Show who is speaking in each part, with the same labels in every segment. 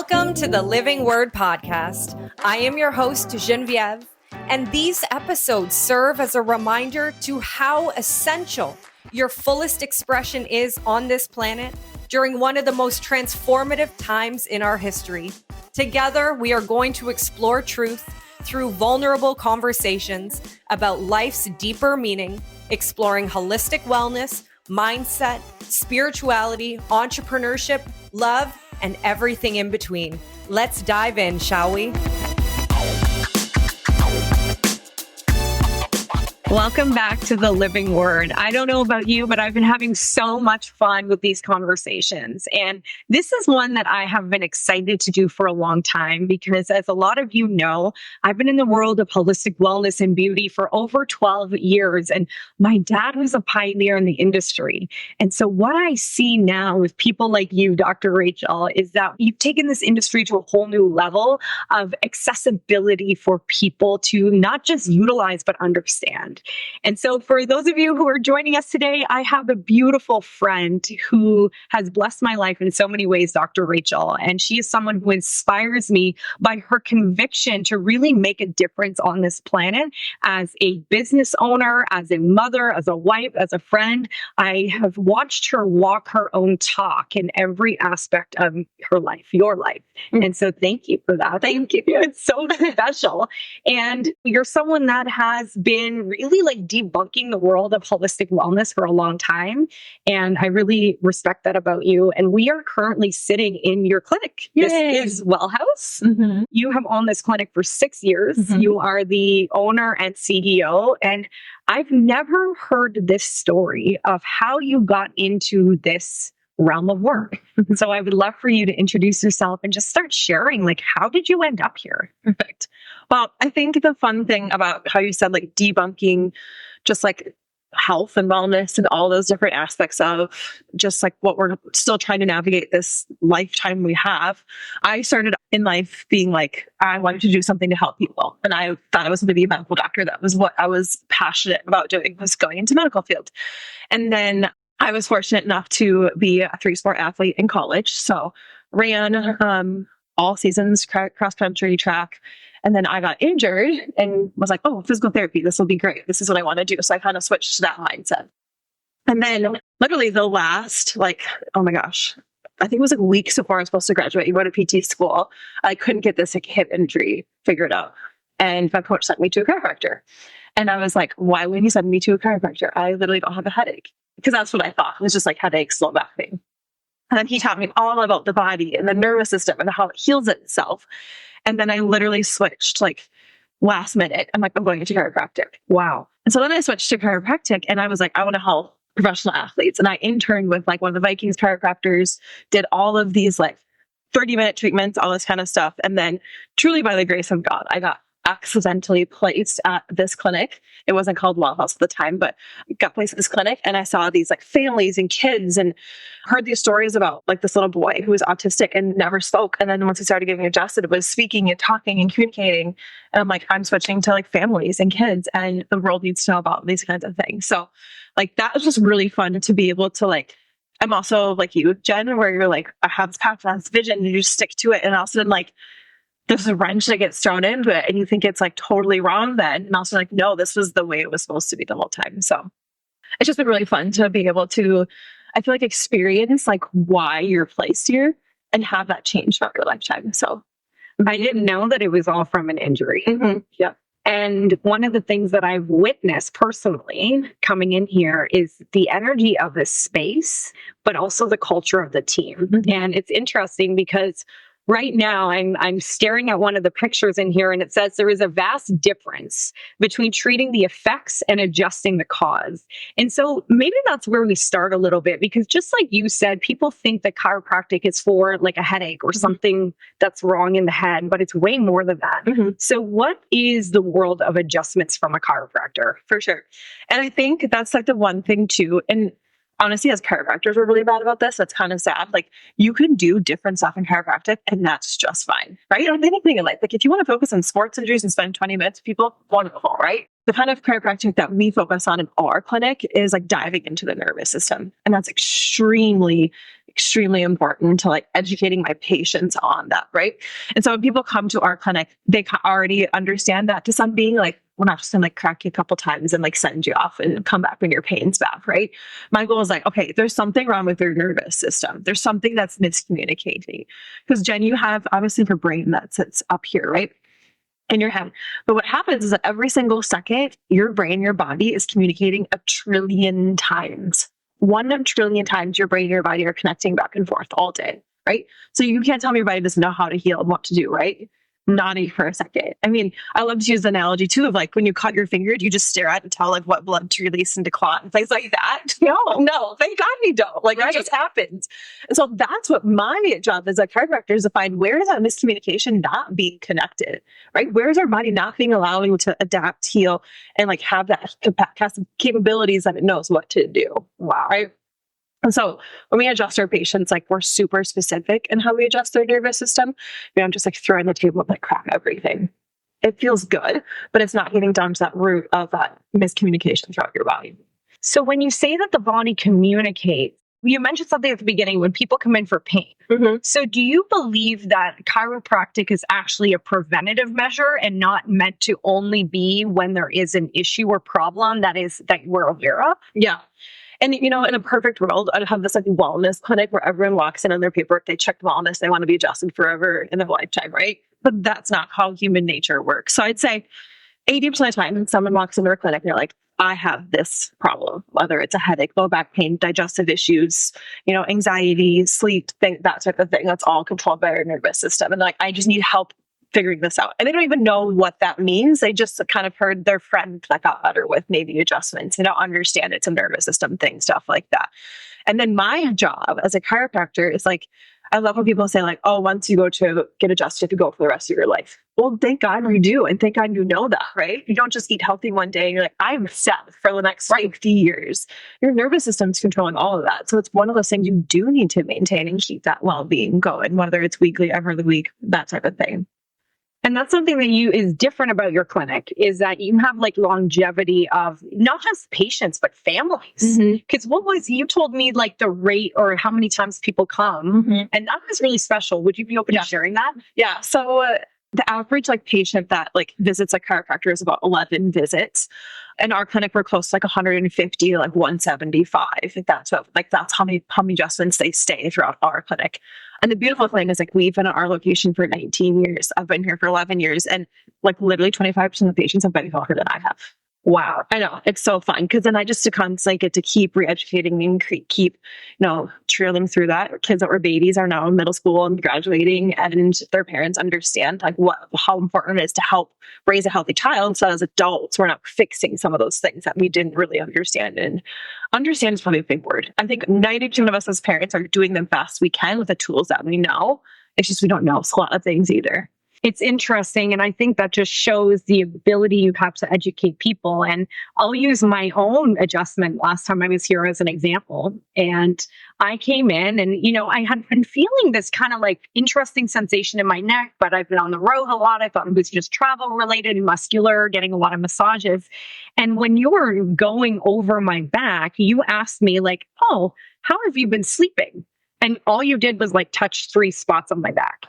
Speaker 1: Welcome to the Living Word Podcast. I am your host, Genevieve, and these episodes serve as a reminder to how essential your fullest expression is on this planet during one of the most transformative times in our history. Together, we are going to explore truth through vulnerable conversations about life's deeper meaning, exploring holistic wellness, mindset, spirituality, entrepreneurship, love, and everything in between. Let's dive in, shall we? Welcome back to the Living Word. I don't know about you, but I've been having so much fun with these conversations. And this is one that I have been excited to do for a long time because, as a lot of you know, I've been in the world of holistic wellness and beauty for over 12 years. And my dad was a pioneer in the industry. And so what I see now with people like you, Dr. Rachel, is that you've taken this industry to a whole new level of accessibility for people to not just utilize, but understand. And so for those of you who are joining us today, I have a beautiful friend who has blessed my life in so many ways, Dr. Rachel. And she is someone who inspires me by her conviction to really make a difference on this planet as a business owner, as a mother, as a wife, as a friend. I have watched her walk her own talk in every aspect of her life, your life. And so thank you for that. Thank you. It's so special. And you're someone that has been really like debunking the world of holistic wellness for a long time. And I really respect that about you. And we are currently sitting in your clinic.
Speaker 2: Yay.
Speaker 1: This is Wellhouse. Mm-hmm. You have owned this clinic for 6 years. Mm-hmm. You are the owner and CEO. And I've never heard this story of how you got into this realm of work. So I would love for you to introduce yourself and just start sharing, like, how did you end up here?
Speaker 2: Perfect. Well, I think the fun thing about how you said, like, debunking just like health and wellness and all those different aspects of just like what we're still trying to navigate this lifetime we have. I started in life being like, I wanted to do something to help people. And I thought I was going to be a medical doctor. That was what I was passionate about doing, was going into medical field. And then I was fortunate enough to be a 3-sport athlete in college. So ran all seasons, cross country, track. And then I got injured and was like, oh, physical therapy, this will be great. This is what I want to do. So I kind of switched to that mindset. And then literally the last, like, oh my gosh, I think it was like weeks before I was supposed to graduate, you go to PT school. I couldn't get this like, hip injury figured out. And my coach sent me to a chiropractor. And I was like, why would he send me to a chiropractor? I literally don't have a headache. Because that's what I thought. It was just like headaches, low back pain. And then he taught me all about the body and the nervous system and how it heals itself. And then I literally switched like last minute. I'm like, I'm going into chiropractic.
Speaker 1: Wow.
Speaker 2: And so then I switched to chiropractic and I was like, I want to help professional athletes. And I interned with like one of the Vikings chiropractors, did all of these like 30-minute treatments, all this kind of stuff. And then truly by the grace of God, I got accidentally placed at this clinic. It wasn't called Wellhouse at the time, but got placed at this clinic. And I saw these like families and kids and heard these stories about like this little boy who was autistic and never spoke. And then once he started getting adjusted, it was speaking and talking and communicating. And I'm like, I'm switching to like families and kids, and the world needs to know about these kinds of things. So like, that was just really fun to be able to like, I'm also like you, Jen, where you're like, I have this path, I have this vision, and you just stick to it. And also then like, there's a wrench that gets thrown into it and you think it's like totally wrong then. And also like, no, this was the way it was supposed to be the whole time. So it's just been really fun to be able to, I feel like, experience like why you're placed here and have that change throughout your lifetime. So
Speaker 1: I didn't know that it was all from an injury.
Speaker 2: Mm-hmm.
Speaker 1: Yeah. And one of the things that I've witnessed personally coming in here is the energy of the space, but also the culture of the team. Mm-hmm. And it's interesting because right now, I'm staring at one of the pictures in here, and it says there is a vast difference between treating the effects and adjusting the cause. And so maybe that's where we start a little bit, because just like you said, people think that chiropractic is for like a headache or something that's wrong in the head, but it's way more than that. Mm-hmm. So what is the world of adjustments from a chiropractor?
Speaker 2: For sure. And I think that's like the one thing too. And honestly, as chiropractors, we're really bad about this. That's kind of sad. Like, you can do different stuff in chiropractic and that's just fine, right? Or anything in life. Like, if you want to focus on sports injuries and spend 20 minutes with people, wonderful, right? The kind of chiropractic that we focus on in our clinic is like diving into the nervous system. And that's extremely extremely important to like educating my patients on that, right? And so when people come to our clinic, they already understand that to some being like, we're not just gonna like crack you a couple times and like send you off and come back when your pain's back, right? My goal is like, okay, there's something wrong with your nervous system. There's something that's miscommunicating. Because Jen, you have obviously your brain that sits up here, right? In your head. But what happens is that every single second, your brain, your body is communicating 1 trillion times. 1 trillion times your brain and your body are connecting back and forth all day, right? So you can't tell me your body doesn't know how to heal and what to do, right? Not even for a second. I mean, I love to use the analogy too of like when you cut your finger, do you just stare at it and tell like what blood to release into clot and things like that? No, thank God we don't. Like that just happens. And so that's what my job as a chiropractor is to find where is that miscommunication not being connected, right? Where is our body not being allowing to adapt, heal, and like have that capabilities that it knows what to do. Wow. Right? And so when we adjust our patients, like we're super specific in how we adjust their nervous system. We don't just like throw on the table and like crack everything. It feels good, but it's not getting down to that root of that miscommunication throughout your body.
Speaker 1: So when you say that the body communicates, you mentioned something at the beginning when people come in for pain.
Speaker 2: Mm-hmm.
Speaker 1: So do you believe that chiropractic is actually a preventative measure and not meant to only be when there is an issue or problem that we're aware of?
Speaker 2: Yeah. And, you know, in a perfect world, I'd have this like wellness clinic where everyone walks in on their paperwork, they check wellness, they want to be adjusted forever in their lifetime, right? But that's not how human nature works. So I'd say 80% of the time when someone walks into our clinic, they're like, I have this problem, whether it's a headache, low back pain, digestive issues, you know, anxiety, sleep, that type of thing. That's all controlled by our nervous system. And like, I just need help figuring this out. And they don't even know what that means. They just kind of heard their friend that got better with maybe adjustments. They don't understand it's a nervous system thing, stuff like that. And then my job as a chiropractor is like, I love when people say like, oh, once you go to get adjusted, you have to go for the rest of your life. Well, thank God you do. And thank God you know that, right? You don't just eat healthy one day and you're like, I'm set for the next 50 years. Your nervous system's controlling all of that. So it's one of those things you do need to maintain and keep that well-being going, whether it's weekly, every week, that type of thing.
Speaker 1: And that's something that is different about your clinic is that you have like longevity of not just patients, but families. Because you told me like the rate or how many times people come and that was really special. Would you be open to sharing that?
Speaker 2: Yeah. So the average like patient that like visits a chiropractor is about 11 visits. In our clinic, we're close to like 150, like 175. That's how many adjustments they stay throughout our clinic. And the beautiful thing is like we've been at our location for 19 years. I've been here for 11 years and like literally 25% of the patients have been longer than I have. Wow. I know. It's so fun because then I just constantly get to keep re-educating and keep, trailing through that. Kids that were babies are now in middle school and graduating and their parents understand like how important it is to help raise a healthy child. So as adults, we're not fixing some of those things that we didn't really understand. And understand is probably a big word. I think 90% of us as parents are doing the best we can with the tools that we know. It's just we don't know a lot of things either.
Speaker 1: It's interesting. And I think that just shows the ability you have to educate people. And I'll use my own adjustment last time I was here as an example. And I came in and, I had been feeling this kind of like interesting sensation in my neck, but I've been on the road a lot. I thought it was just travel related and muscular, getting a lot of massages. And when you were going over my back, you asked me like, oh, how have you been sleeping? And all you did was like touch 3 spots on my back.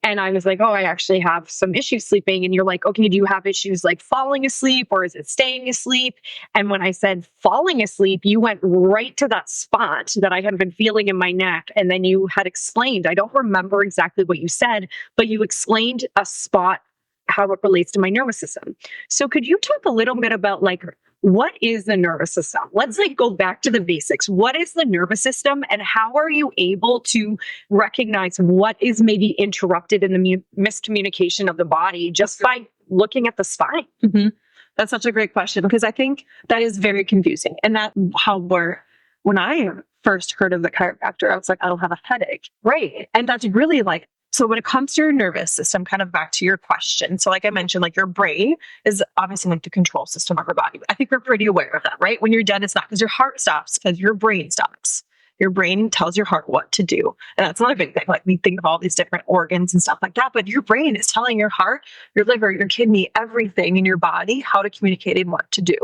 Speaker 1: And I was like, oh, I actually have some issues sleeping. And you're like, okay, do you have issues like falling asleep or is it staying asleep? And when I said falling asleep, you went right to that spot that I had been feeling in my neck. And then you had explained, I don't remember exactly what you said, but you explained a spot, how it relates to my nervous system. So could you talk a little bit about like, what is the nervous system? Let's go back to the basics. What is the nervous system and how are you able to recognize what is maybe interrupted in the miscommunication of the body just by looking at the spine?
Speaker 2: That's such a great question because I think that is very confusing. And that when I first heard of the chiropractor, I was like, I don't have a headache. Right. And that's really like, so when it comes to your nervous system, kind of back to your question. So like I mentioned, like your brain is obviously like the control system of your body. I think we're pretty aware of that, right? When you're dead, it's not because your heart stops, because your brain stops. Your brain tells your heart what to do. And that's not a big thing. Like we think of all these different organs and stuff like that, but your brain is telling your heart, your liver, your kidney, everything in your body, how to communicate and what to do.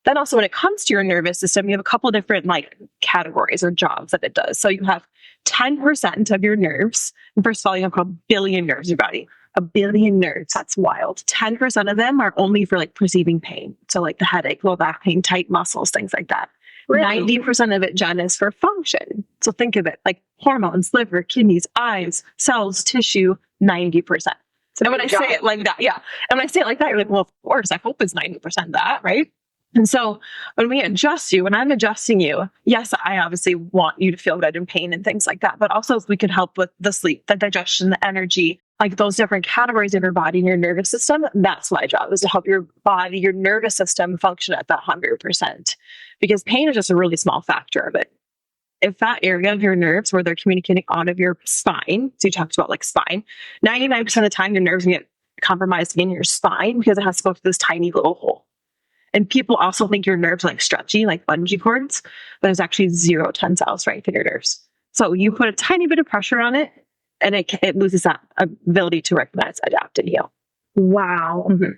Speaker 2: Then also when it comes to your nervous system, you have a couple different like categories or jobs that it does. So you have 10% of your nerves. And first of all, you have a billion nerves in your body. A billion nerves. That's wild. 10% of them are only for like perceiving pain. So like the headache, low back pain, tight muscles, things like that. Really? 90% of it, Jen, is for function. So think of it like hormones, liver, kidneys, eyes, cells, tissue, 90%. And when I say it like that, yeah. And when I say it like that, you're like, well, of course, I hope it's 90% that, right? And so when we adjust you, when I'm adjusting you, yes, I obviously want you to feel good and pain and things like that. But also if we can help with the sleep, the digestion, the energy, like those different categories of your body and your nervous system, that's my job, is to help your body, your nervous system function at that 100%. Because pain is just a really small factor of it. If that area of your nerves where they're communicating out of your spine, so you talked about like spine, 99% of the time your nerves get compromised in your spine because it has to go through this tiny little hole. And people also think your nerves are like stretchy, like bungee cords, but there's actually 0 tensile strength in your nerves. So you put a tiny bit of pressure on it and it loses that ability to recognize, adapt, and heal.
Speaker 1: Wow. Mm-hmm.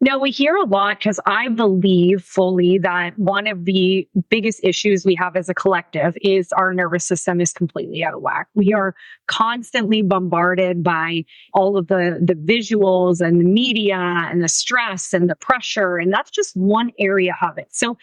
Speaker 1: Now, we hear a lot because I believe fully that one of the biggest issues we have as a collective is our nervous system is completely out of whack. We are constantly bombarded by all of the visuals and the media and the stress and the pressure, and that's just one area of it. So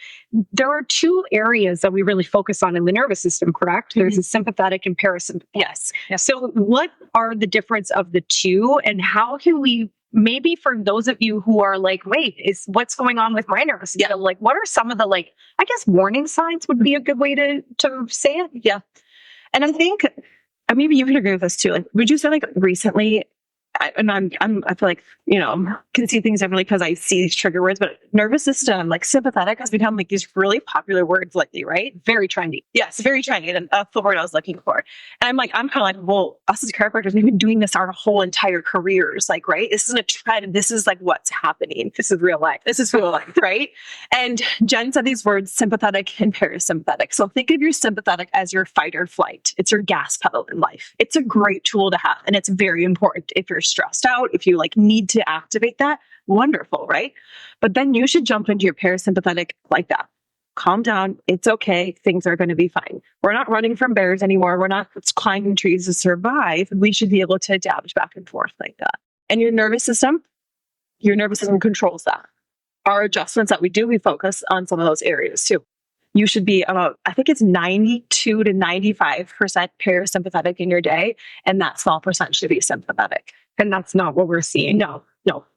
Speaker 1: there are 2 areas that we really focus on in the nervous system, correct? There's a sympathetic and parasympathetic.
Speaker 2: Yes.
Speaker 1: So what are the difference of the 2, and how can we, maybe for those of you who are like, wait, is what's going on with my nervous system? Yeah. Like, what are some of the, like, I guess warning signs would be a good way to say it.
Speaker 2: Yeah. And I think maybe you can agree with this too. Like, would you say like recently, I feel like, can see things differently because I see these trigger words, but nervous system, like sympathetic, has become like these really popular words lately, right?
Speaker 1: Very trendy.
Speaker 2: Yes, very trendy. And that's the word I was looking for. And I'm kind of like, well, us as chiropractors, we've been doing this our whole entire careers, like, right? This isn't a trend. This is like what's happening.
Speaker 1: This is real life.
Speaker 2: This is real life, right? And Jen said these words, sympathetic and parasympathetic. So think of your sympathetic as your fight or flight. It's your gas pedal in life. It's a great tool to have. And it's very important if you're stressed out, if you like need to activate that, wonderful, right? But then you should jump into your parasympathetic like that. Calm down. It's okay. Things are going to be fine. We're not running from bears anymore. We're not climbing trees to survive. We should be able to adapt back and forth like that. And your nervous system controls that. Our adjustments that we do, we focus on some of those areas too. You should be about, I think it's 92 to 95% parasympathetic in your day. And that small percent should be sympathetic.
Speaker 1: And that's not what we're seeing.
Speaker 2: No,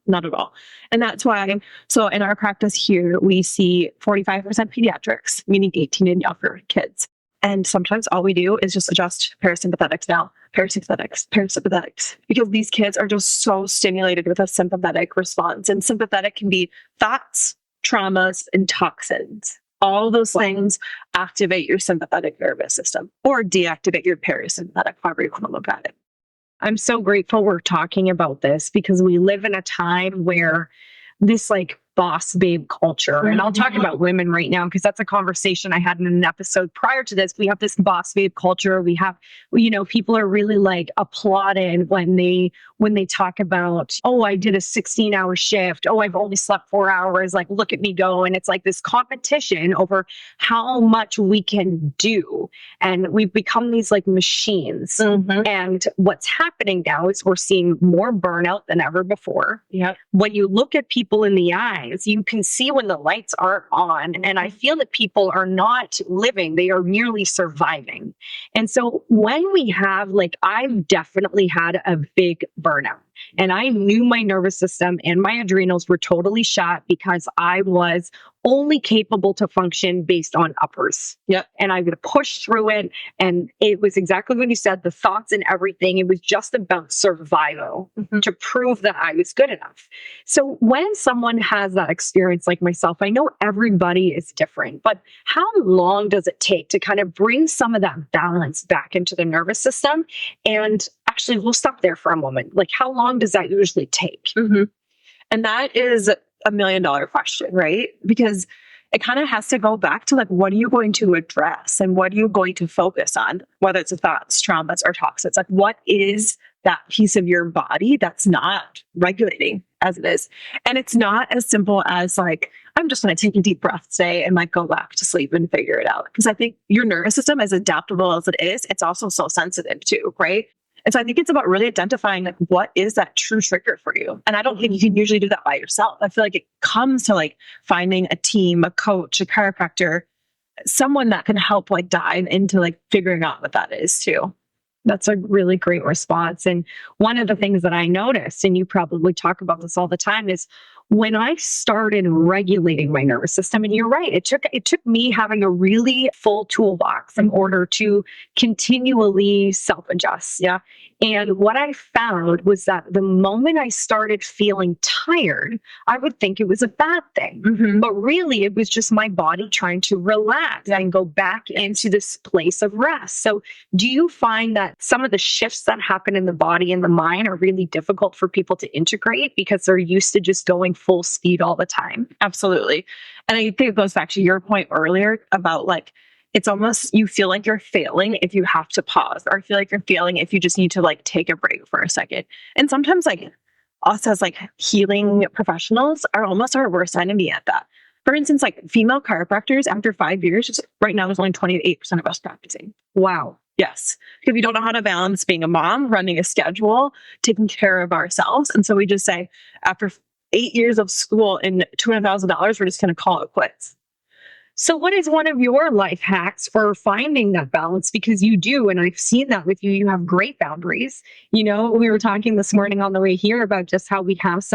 Speaker 2: not at all. And that's why, so in our practice here, we see 45% pediatrics, meaning 18 and younger kids. And sometimes all we do is just adjust parasympathetics now, parasympathetics, because these kids are just so stimulated with a sympathetic response. And sympathetic can be thoughts, traumas, and toxins. All those things activate your sympathetic nervous system or deactivate your parasympathetic, however you want to look at it.
Speaker 1: I'm so grateful we're talking about this because we live in a time where this like boss babe culture, and I'll talk about women right now because that's a conversation I had in an episode prior to this. We have this boss babe culture. We have, people are really like applauded when they talk about, oh, I did a 16-hour shift. Oh, I've only slept 4 hours. Like, look at me go. And it's like this competition over how much we can do. And we've become these like machines. Mm-hmm. And what's happening now is we're seeing more burnout than ever before.
Speaker 2: Yeah.
Speaker 1: When you look at people in the eye, you can see when the lights aren't on. And I feel that people are not living, they are merely surviving. And so when we have, like, I've definitely had a big burnout. And I knew my nervous system and my adrenals were totally shot because I was only capable to function based on uppers.
Speaker 2: Yep.
Speaker 1: And I would push through it. And it was exactly what you said, the thoughts and everything. It was just about survival to prove that I was good enough. So when someone has that experience like myself, I know everybody is different, but how long does it take to kind of bring some of that balance back into the nervous system? And actually, we'll stop there for a moment. Like, how long does that usually take?
Speaker 2: Mm-hmm. And that is $1 million question, right? Because it kind of has to go back to like, what are you going to address and what are you going to focus on? Whether it's thoughts, traumas, or toxins, like what is that piece of your body that's not regulating as it is. And it's not as simple as like, I'm just going to take a deep breath today and like go back to sleep and figure it out. Because I think your nervous system, as adaptable as it is, it's also so sensitive too, right? And so I think it's about really identifying like what is that true trigger for you. And I don't think you can usually do that by yourself. I feel like it comes to like finding a team, a coach, a chiropractor, someone that can help like dive into like figuring out what that is too.
Speaker 1: That's a really great response. And one of the things that I noticed, and you probably talk about this all the time, is when I started regulating my nervous system, and you're right, it took me having a really full toolbox in order to continually self-adjust. Yeah. And what I found was that the moment I started feeling tired, I would think it was a bad thing. But really, it was just my body trying to relax and go back into this place of rest. So do you find that some of the shifts that happen in the body and the mind are really difficult for people to integrate because they're used to just going full speed all the time?
Speaker 2: Absolutely. And I think it goes back to your point earlier about like, it's almost, you feel like you're failing if you have to pause, or feel like you're failing if you just need to like take a break for a second. And sometimes like us as like healing professionals are almost our worst enemy at that. For instance, like female chiropractors after 5 years, just right now there's only 28% of us practicing.
Speaker 1: Wow.
Speaker 2: Yes. Because we don't know how to balance being a mom, running a schedule, taking care of ourselves. And so we just say, after 8 years of school and $200,000, we're just going to call it quits.
Speaker 1: So what is one of your life hacks for finding that balance? Because you do, and I've seen that with you, you have great boundaries. You know, we were talking this morning on the way here about just how we have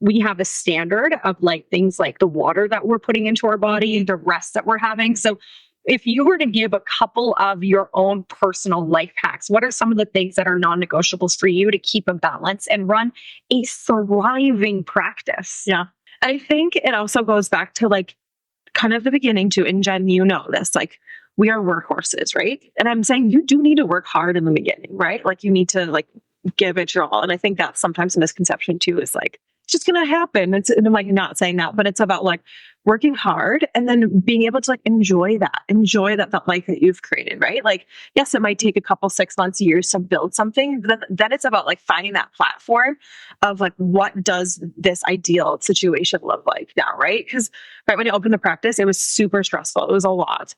Speaker 1: we have a standard of like things like the water that we're putting into our body, the rest that we're having. So if you were to give a couple of your own personal life hacks, what are some of the things that are non-negotiables for you to keep a balance and run a thriving practice?
Speaker 2: Yeah. I think it also goes back to like kind of the beginning too. And Jen, you know this, like we are workhorses, right? And I'm saying you do need to work hard in the beginning, right? Like you need to like give it your all. And I think that's sometimes a misconception too, is like, it's just going to happen. And I'm like, not saying that, but it's about like working hard and then being able to like enjoy that life that you've created, right? Like, yes, it might take a couple 6 months, years to build something, but then it's about like finding that platform of like, what does this ideal situation look like now, right? Because right when I opened the practice, it was super stressful. It was a lot.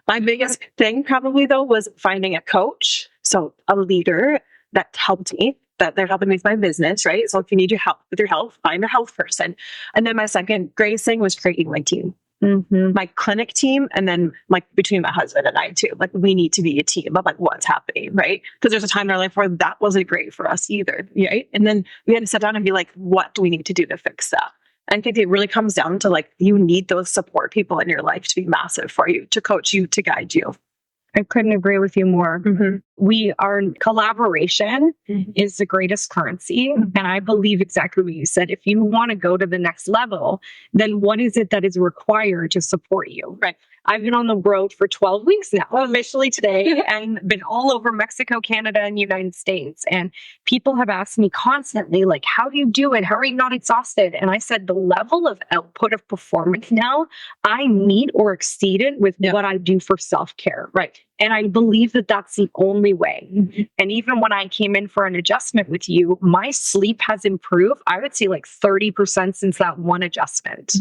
Speaker 2: My biggest thing probably though was finding a coach. So a leader that helped me, that they're helping me with my business, right? So if you need your help with your health, find a health person. And then my second greatest thing was creating my team, my clinic team. And then like between my husband and I too, like we need to be a team of like what's happening, right? Because there's a time in our life where that wasn't great for us either, right? And then we had to sit down and be like, what do we need to do to fix that? I think it really comes down to like, you need those support people in your life to be massive for you, to coach you, to guide you.
Speaker 1: I couldn't agree with you more. Our collaboration is the greatest currency. And I believe exactly what you said. If you want to go to the next level, then what is it that is required to support you? Right. I've been on the road for 12 weeks now, officially today, and been all over Mexico, Canada, and United States. And people have asked me constantly, like, how do you do it? How are you not exhausted? And I said, the level of output of performance now, I meet or exceed it with what I do for self-care. Right. And I believe that that's the only way. And even when I came in for an adjustment with you, my sleep has improved, I would say like 30% since that one adjustment.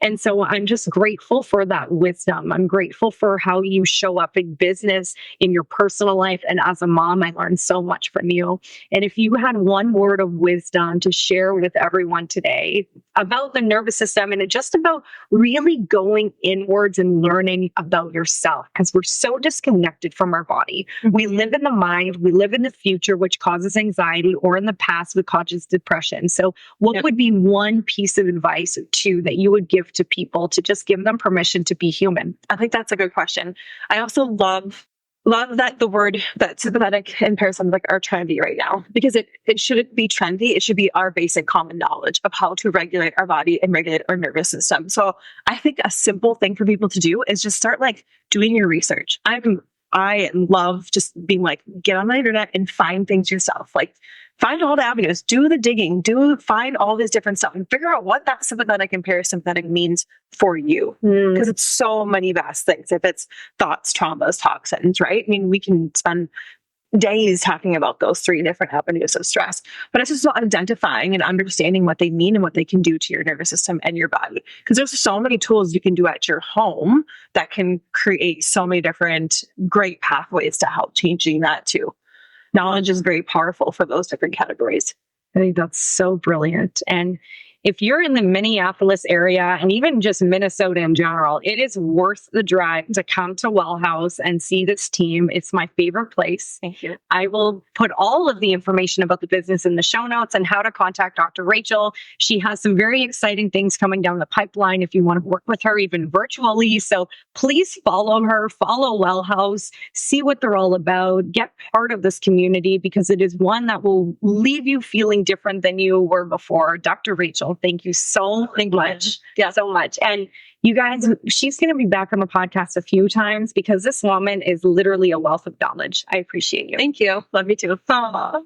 Speaker 1: And so I'm just grateful for that wisdom. I'm grateful for how you show up in business, in your personal life. And as a mom, I learned so much from you. And if you had one word of wisdom to share with everyone today about the nervous system and just about really going inwards and learning about yourself, because we're so disconnected from our body. We live in the mind, we live in the future, which causes anxiety, or in the past, which causes depression. So what would be one piece of advice too that you would give to people to just give them permission to be human?
Speaker 2: I think that's a good question. I also love that the word that sympathetic and parasympathetic are trendy right now, because it shouldn't be trendy. It should be our basic common knowledge of how to regulate our body and regulate our nervous system. So I think a simple thing for people to do is just start like doing your research. I love just being like, get on the internet and find things yourself. Like find all the avenues, do the digging, find all this different stuff and figure out what that sympathetic and parasympathetic means for you. Because it's so many vast things. If it's thoughts, traumas, toxins, right? I mean, we can spend days talking about those 3 different avenues of stress. But it's just about identifying and understanding what they mean and what they can do to your nervous system and your body. Because there's so many tools you can do at your home that can create so many different great pathways to help changing that too. Knowledge is very powerful for those different categories.
Speaker 1: I think that's so brilliant. And if you're in the Minneapolis area and even just Minnesota in general, it is worth the drive to come to Wellhouse and see this team. It's my favorite place.
Speaker 2: Thank you.
Speaker 1: I will put all of the information about the business in the show notes and how to contact Dr. Rachel. She has some very exciting things coming down the pipeline if you want to work with her even virtually. So please follow her, follow Wellhouse, see what they're all about, get part of this community because it is one that will leave you feeling different than you were before. Dr. Rachel, thank you so much. Yeah, so much. And you guys, she's going to be back on the podcast a few times because this woman is literally a wealth of knowledge. I appreciate you.
Speaker 2: Thank you. Love you too. Aww.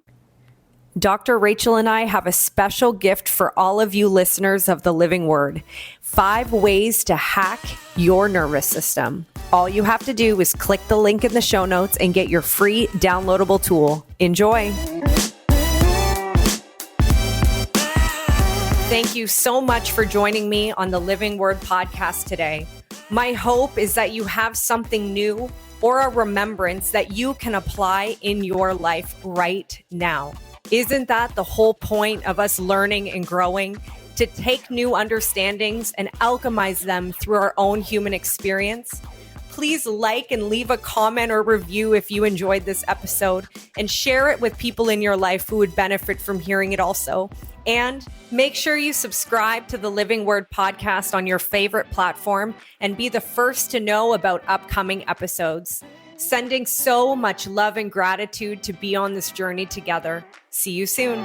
Speaker 3: Dr. Rachel and I have a special gift for all of you listeners of The Living Word. 5 ways to hack your nervous system. All you have to do is click the link in the show notes and get your free downloadable tool. Enjoy. Thank you so much for joining me on the Living Word podcast today. My hope is that you have something new or a remembrance that you can apply in your life right now. Isn't that the whole point of us learning and growing? To take new understandings and alchemize them through our own human experience? Please like and leave a comment or review if you enjoyed this episode and share it with people in your life who would benefit from hearing it also. And make sure you subscribe to the Living Word podcast on your favorite platform and be the first to know about upcoming episodes. Sending so much love and gratitude to be on this journey together. See you soon.